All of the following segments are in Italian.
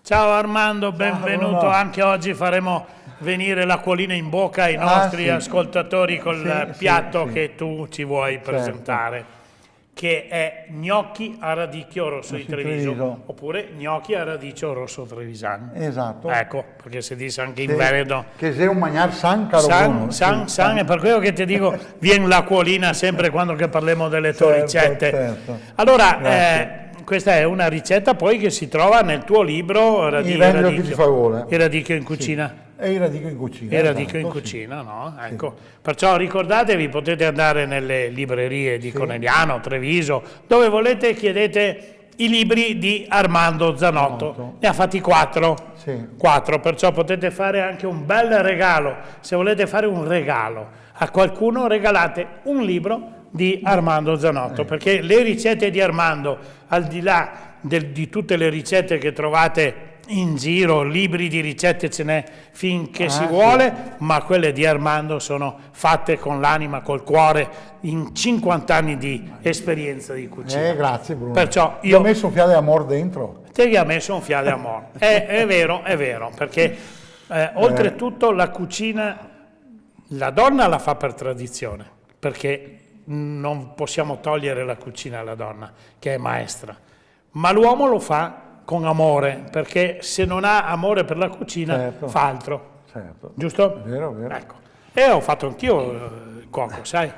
Ciao Armando, benvenuto. Bruno. Anche oggi faremo venire l'acquolina in bocca ai nostri sì. ascoltatori col Sì, piatto sì. che tu ci vuoi presentare, che è gnocchi a radicchio rosso di Treviso, oppure gnocchi a radicio rosso trevisano. Esatto. Ecco, perché si dice anche in Veneto. Che sei un mangiar san, caro Bruno. San, è per quello che ti dico, viene l'acquolina sempre quando che parliamo delle tue ricette. Certo. Allora, questa è una ricetta poi che si trova nel tuo libro Il Veneto che ti fa gola. Il radicchio in cucina. E il radicchio in cucina. Il radicchio in cucina, no? Ecco. Perciò ricordatevi, potete andare nelle librerie di Conegliano, Treviso, dove volete, chiedete i libri di Armando Zanotto. Ne ha fatti 4. Sì. 4, perciò potete fare anche un bel regalo. Se volete fare un regalo a qualcuno, regalate un libro di Armando Zanotto, perché le ricette di Armando, al di là di tutte le ricette che trovate in giro, libri di ricette ce n'è finché si vuole, ma quelle di Armando sono fatte con l'anima, col cuore, in 50 anni di esperienza di cucina. Grazie Bruno. Perciò io ho messo un fiato di amor dentro. Te gli ha messo un fiato di amore. È vero, perché oltretutto la cucina, la donna la fa per tradizione, perché non possiamo togliere la cucina alla donna, che è maestra, ma l'uomo lo fa con amore, perché se non ha amore per la cucina fa altro, giusto? Vero. Ecco. E ho fatto anch'io il cuoco, sai?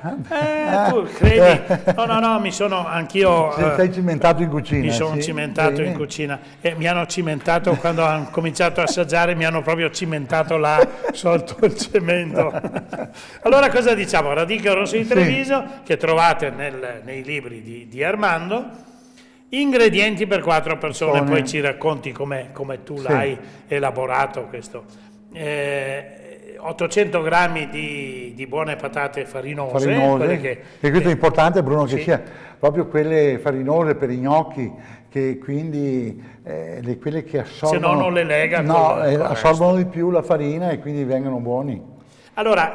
Tu credi? No, mi sono anch'io... sei cimentato in cucina. Mi sono cimentato in cucina e mi hanno cimentato quando hanno cominciato a assaggiare, mi hanno proprio cimentato là sotto il cemento. Allora cosa diciamo? Radicchio rosso di Treviso, che trovate nei libri di Armando. Ingredienti per 4 persone, poi ci racconti come tu l'hai elaborato questo. 800 grammi di buone patate farinose. E questo è importante, Bruno, che sia proprio quelle farinose per i gnocchi, che quindi quelle che assorbono... Se no non le lega. Assorbono di più la farina e quindi vengono buoni. Allora,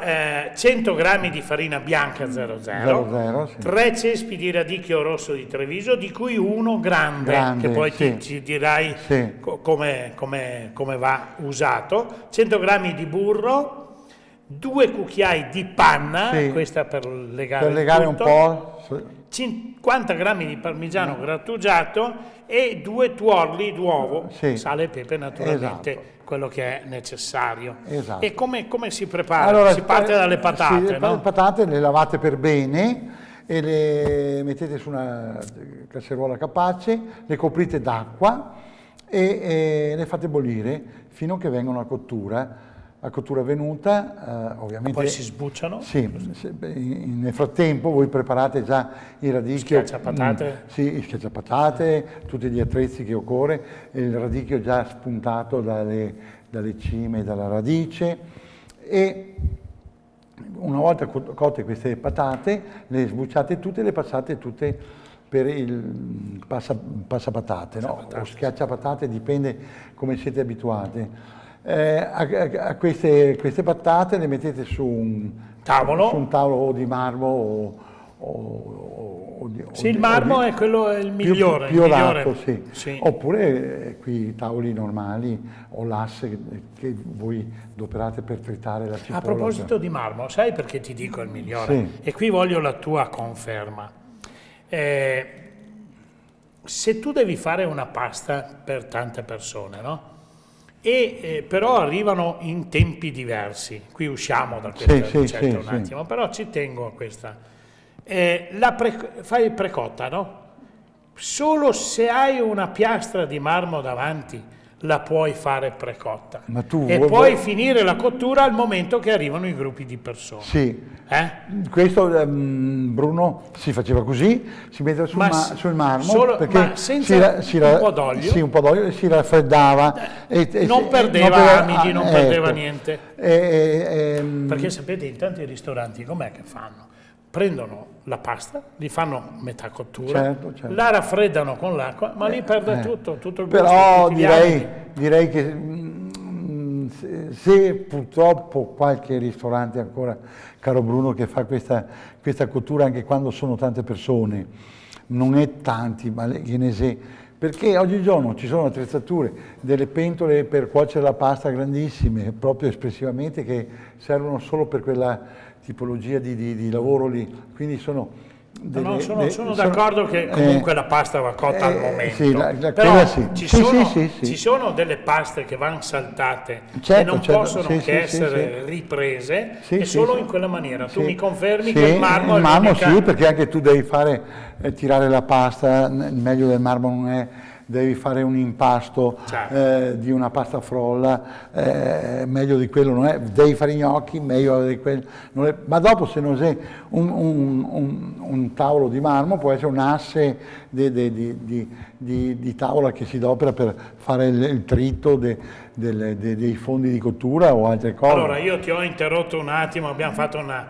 100 grammi di farina bianca 00, 3 cespi di radicchio rosso di Treviso, di cui uno grande che poi ci dirai come va usato, 100 grammi di burro, 2 cucchiai di panna, questa per legare un po', 50 grammi di parmigiano grattugiato e 2 tuorli d'uovo, sale e pepe naturalmente. Quello che è necessario. E come si prepara? Allora, si parte dalle patate, no? Le patate le lavate per bene e le mettete su una casseruola capace, le coprite d'acqua e le fate bollire fino a che vengono a cottura. A cottura venuta, ovviamente... Poi si sbucciano? Sì, nel frattempo voi preparate già il radicchio... Schiacciapatate? Sì, schiacciapatate, tutti gli attrezzi che occorre, il radicchio già spuntato dalle cime, dalla radice, e una volta cotte queste patate, le sbucciate tutte, le passate tutte per il passapatate, no? O schiacciapatate, dipende come siete abituati. A queste patate le mettete su un tavolo di marmo il marmo è quello il migliore. Più adatto, sì. Oppure qui tavoli normali o l'asse che voi adoperate per tritare la cipolla. A proposito di marmo, sai perché ti dico il migliore? E qui voglio la tua conferma. Se tu devi fare una pasta per tante persone, no? Però arrivano in tempi diversi, qui usciamo da questa ricetta un attimo, però ci tengo a questa. Fai precotta, no? Solo se hai una piastra di marmo davanti la puoi fare precotta poi finire la cottura al momento che arrivano i gruppi di persone. Questo Bruno si faceva così, si metteva sul marmo perché senza un po' d'olio? Sì, un po' d'olio, si raffreddava non perdeva amidi, non perdeva niente. Perché sapete, in tanti ristoranti com'è che fanno? Prendono la pasta, li fanno metà cottura, la raffreddano con l'acqua, ma lì perde tutto il gusto. Però direi che se purtroppo qualche ristorante ancora, caro Bruno, che fa questa cottura anche quando sono tante persone, non è tanti, ma che ne perché oggigiorno ci sono attrezzature, delle pentole per cuocere la pasta grandissime, proprio espressivamente, che servono solo per quella tipologia di lavoro lì, quindi sono... sono d'accordo che comunque la pasta va cotta al momento, sì, però sì. Ci sono delle paste che vanno saltate certo, e non possono che essere riprese solo in quella maniera. Tu mi confermi che il marmo sì, perché anche tu devi fare, tirare la pasta, il meglio del marmo non è, devi fare un impasto di una pasta frolla, meglio di quello non è, devi fare i gnocchi, meglio di quello non è, ma dopo se non sei un tavolo di marmo può essere un asse di tavola che si adopera per fare il trito dei fondi di cottura o altre cose. Allora io ti ho interrotto un attimo, abbiamo fatto una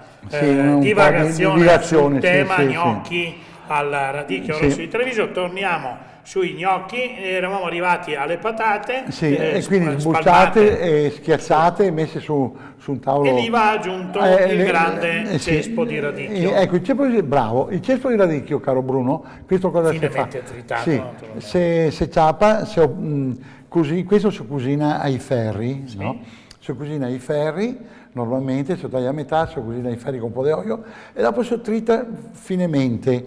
divagazione sul tema gnocchi al radicchio rosso di Treviso, torniamo sui gnocchi, eravamo arrivati alle patate, e quindi sbucciate e schiacciate e messe su un tavolo. E lì va aggiunto il grande cespo di radicchio. Ecco, bravo, il cespo di radicchio, caro Bruno, questo cosa si fa? Tritato, se ciapa, così, questo si cucina ai ferri, no? Si cucina ai ferri, normalmente si taglia a metà, si cucina ai ferri con un po' di olio e dopo si trita finemente,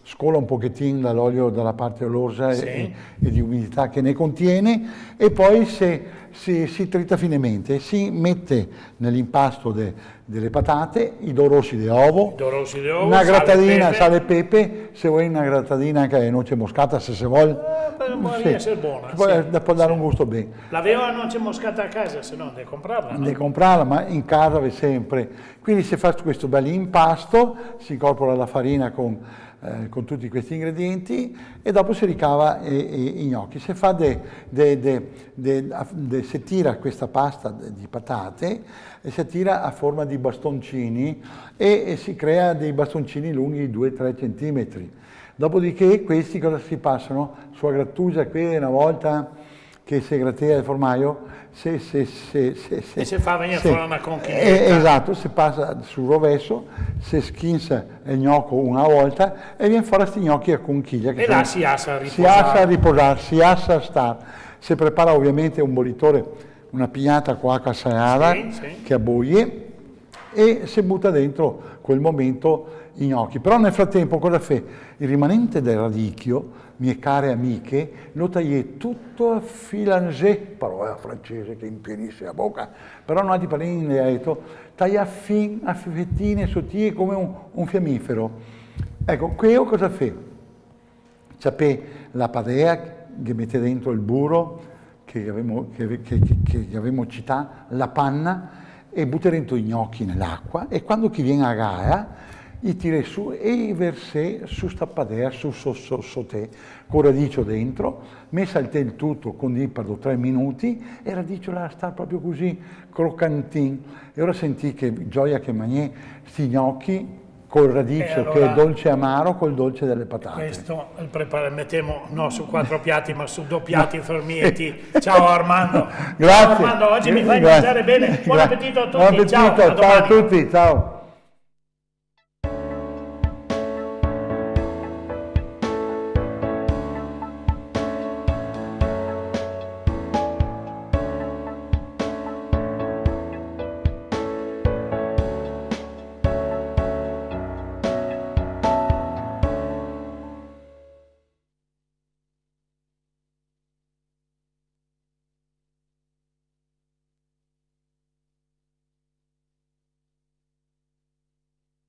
scola un pochettino dall'olio dalla parte olorosa e di umidità che ne contiene e poi si trita finemente, si mette nell'impasto delle patate, i rossi di ovo, una grattadina sale e pepe, se vuoi una grattadina anche alle noce moscata se vuoi. Può essere buona. Può dare un gusto bene. L'avevo la noce moscata a casa, se no devi comprarla. No? Devi comprarla, ma in casa va sempre. Quindi si fa questo bel impasto, si incorpora la farina con tutti questi ingredienti e dopo si ricava i gnocchi. Si tira questa pasta di patate e si tira a forma di bastoncini e si crea dei bastoncini lunghi 2-3 centimetri. Dopodiché questi cosa si passano sulla grattugia, qui una volta che si grattea il formaio, e si fa venire fuori una conchiglietta. Esatto, si passa sul rovescio, si schinsa il gnocco una volta e viene fuori questi gnocchi a conchiglia. E là si assa a riposare. Si assa a riposare, si assa a stare. Si prepara ovviamente un bollitore, una pignata con acqua salata che abboglie e si butta dentro quel momento i gnocchi. Però nel frattempo cosa fa? Il rimanente del radicchio, mie care amiche, lo tagliate tutto a filanger, parola francese che impianisce la bocca, però non ha di parlare in dialetto, taglia a fettine sottili come un fiammifero. Ecco, quello cosa fa? C'è la padea che mette dentro il burro, che avevamo citato, la panna, e butta dentro i gnocchi nell'acqua, e quando chi viene a gara, li tira su e verse su sta padea, su sauté, con radicio dentro, messa il tutto condito per 3 minuti e radicio là sta proprio così, croccantin. E ora senti che gioia che mangiare sti gnocchi col radicio allora, che è dolce amaro col dolce delle patate. Questo mettiamo non su 4 piatti ma su 2 piatti fermietti. Ciao Armando. Grazie. Ciao Armando, oggi mi fai mangiare bene. Buon appetito a tutti. Buon appetito, ciao a tutti, ciao.